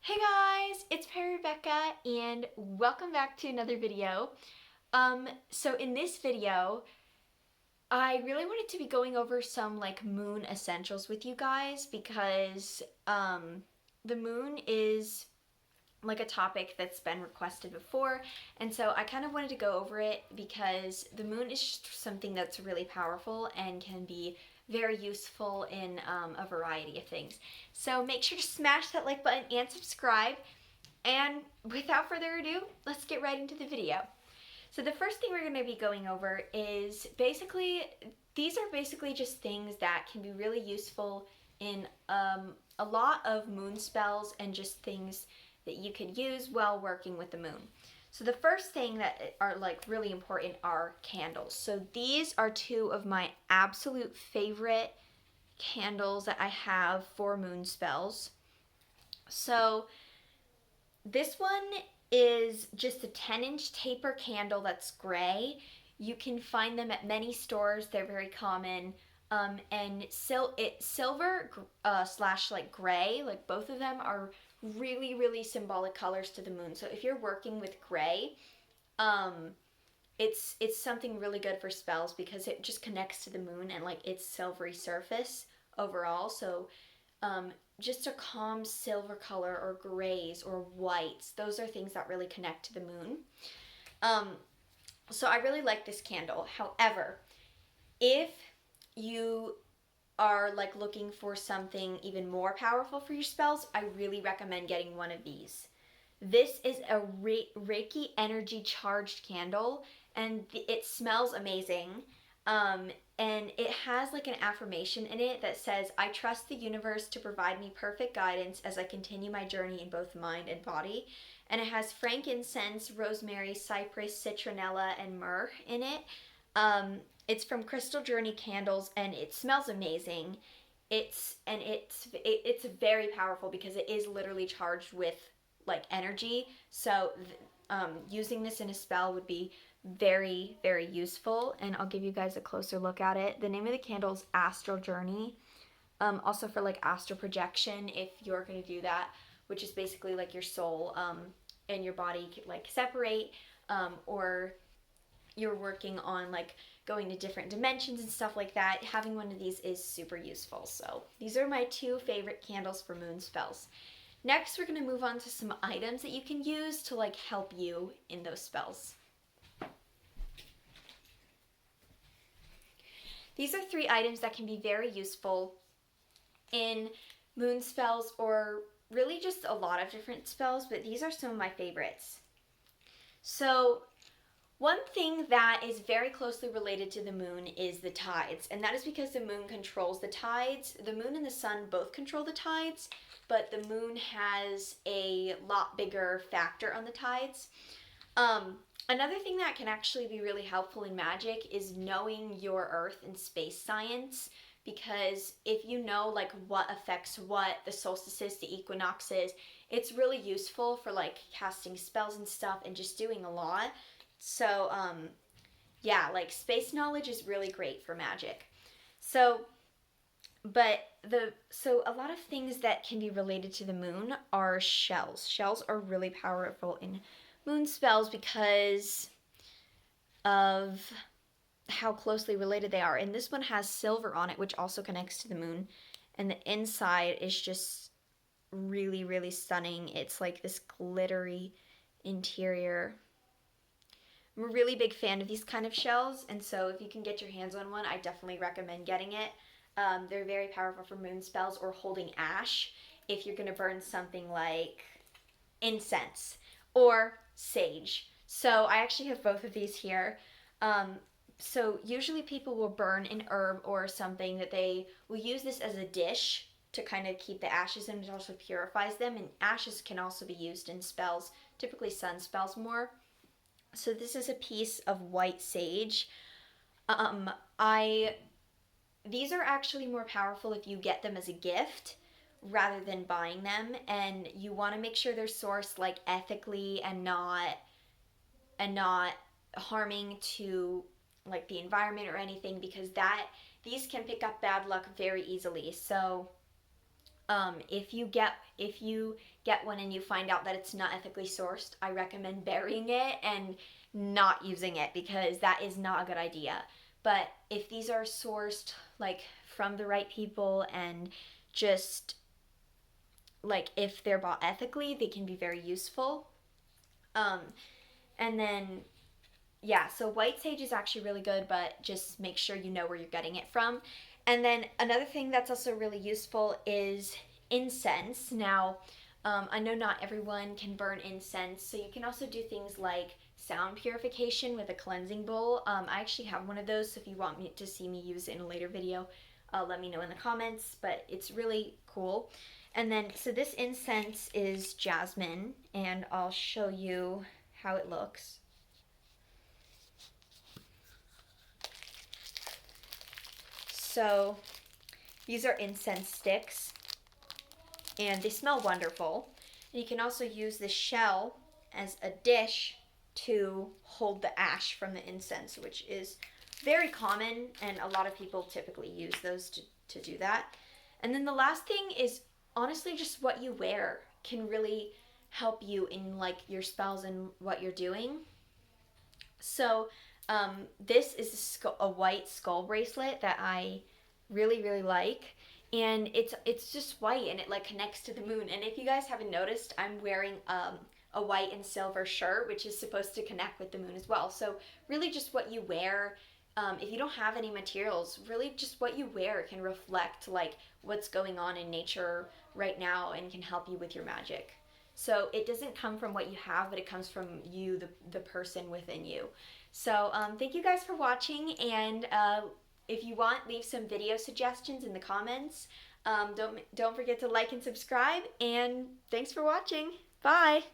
Hey guys, it's Perry Rebecca and welcome back to another video. So in this video, I really wanted to be going over some like moon essentials with you guys because the moon is like a topic that's been requested before, and so I kind of wanted to go over it because the moon is just something that's really powerful and can be very useful in a variety of things. So make sure to smash that like button and subscribe. And without further ado, let's get right into the video. So the first thing we're going to be going over is these are basically just things that can be really useful in a lot of moon spells and just things that you could use while working with the moon. So the first thing that are like really important are candles. So these are two of my absolute favorite candles that I have for moon spells. So this one is just a 10-inch taper candle that's gray. You can find them at many stores. They're very common. And silver slash like gray, like both of them are really, really symbolic colors to the moon. So if you're working with gray, um, it's something really good for spells because it just connects to the moon and like its silvery surface overall. So um, just a calm silver color or grays or whites. Those are things that really connect to the moon. Um, so I really like this candle. However, if you are like looking for something even more powerful for your spells, I really recommend getting one of these. This is a Reiki energy charged candle, and it smells amazing. Um, and it has like an affirmation in it that says, "I trust the universe to provide me perfect guidance as I continue my journey in both mind and body." And it has frankincense, rosemary, cypress, citronella, and myrrh in it. It's from Crystal Journey Candles, and it smells amazing. It's very powerful because it is literally charged with like energy. So using this in a spell would be very, very useful. And I'll give you guys a closer look at it. The name of the candle is Astral Journey. Also for like astral projection, if you're going to do that, which is basically like your soul and your body like separate, or you're working on like going to different dimensions and stuff like that, having one of these is super useful. So these are my two favorite candles for moon spells. Next, we're going to move on to some items that you can use to like help you in those spells. These are three items that can be very useful in moon spells or really just a lot of different spells, but these are some of my favorites. So one thing that is very closely related to the moon is the tides, and that is because the moon controls the tides. The moon and the sun both control the tides, but the moon has a lot bigger factor on the tides. Another thing that can actually be really helpful in magic is knowing your earth and space science, because if you know like what affects what, the solstices, the equinoxes, it's really useful for like casting spells and stuff and just doing a lot. So, yeah, like space knowledge is really great for magic. So, so a lot of things that can be related to the moon are shells. Shells are really powerful in moon spells because of how closely related they are. And this one has silver on it, which also connects to the moon. And the inside is just really, really stunning. It's like this glittery interior. I'm a really big fan of these kind of shells, and so if you can get your hands on one, I definitely recommend getting it. They're very powerful for moon spells or holding ash if you're going to burn something like incense or sage. So I actually have both of these here. So usually people will burn an herb or something that they will use this as a dish to kind of keep the ashes in. It also purifies them, and ashes can also be used in spells, typically sun spells more. So this is a piece of white sage. Um, I These are actually more powerful if you get them as a gift rather than buying them, and you want to make sure they're sourced like ethically and not harming to like the environment or anything, because that these can pick up bad luck very easily. So If you get one and you find out that it's not ethically sourced, I recommend burying it and not using it, because that is not a good idea. But if these are sourced like from the right people, and just like if they're bought ethically, they can be very useful. And then yeah, so white sage is actually really good, but just make sure you know where you're getting it from. And then another thing that's also really useful is incense. Now, I know not everyone can burn incense, so you can also do things like sound purification with a cleansing bowl. I actually have one of those, so if you want me to see me use it in a later video, let me know in the comments, but it's really cool. And then, so this incense is jasmine, and I'll show you how it looks. So these are incense sticks, and they smell wonderful. And you can also use the shell as a dish to hold the ash from the incense, which is very common, and a lot of people typically use those to do that. And then the last thing is honestly just what you wear can really help you in like your spells and what you're doing. So this is a white skull bracelet that I really like, and it's just white, and it like connects to the moon. And if you guys haven't noticed, I'm wearing a white and silver shirt, which is supposed to connect with the moon as well. So really just what you wear, if you don't have any materials, really just what you wear can reflect like what's going on in nature right now and can help you with your magic. So it doesn't come from what you have, but it comes from you, the person within you. So thank you guys for watching, and if you want, leave some video suggestions in the comments. Don't forget to like and subscribe, and thanks for watching. Bye!